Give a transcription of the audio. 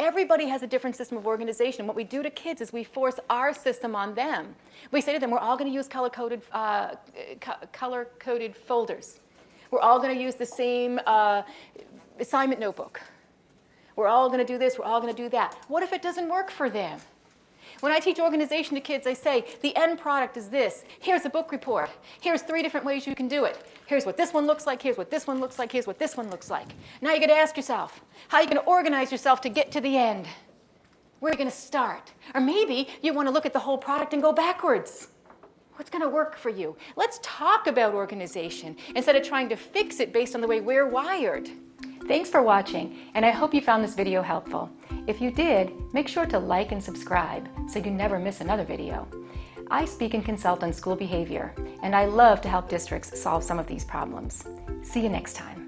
Everybody has a different system of organization. What we do to kids is we force our system on them. We say to them, we're all going to use color-coded folders. We're all going to use the same assignment notebook. We're all going to do this, we're all going to do that. What if it doesn't work for them? When I teach organization to kids, I say, the end product is this. Here's a book report. Here's 3 different ways you can do it. Here's what this one looks like, here's what this one looks like, here's what this one looks like. Now you're going to ask yourself, how are you going to organize yourself to get to the end? Where are you going to start? Or maybe you want to look at the whole product and go backwards. What's going to work for you? Let's talk about organization instead of trying to fix it based on the way we're wired. Thanks for watching, and I hope you found this video helpful. If you did, make sure to like and subscribe so you never miss another video. I speak and consult on school behavior, and I love to help districts solve some of these problems. See you next time.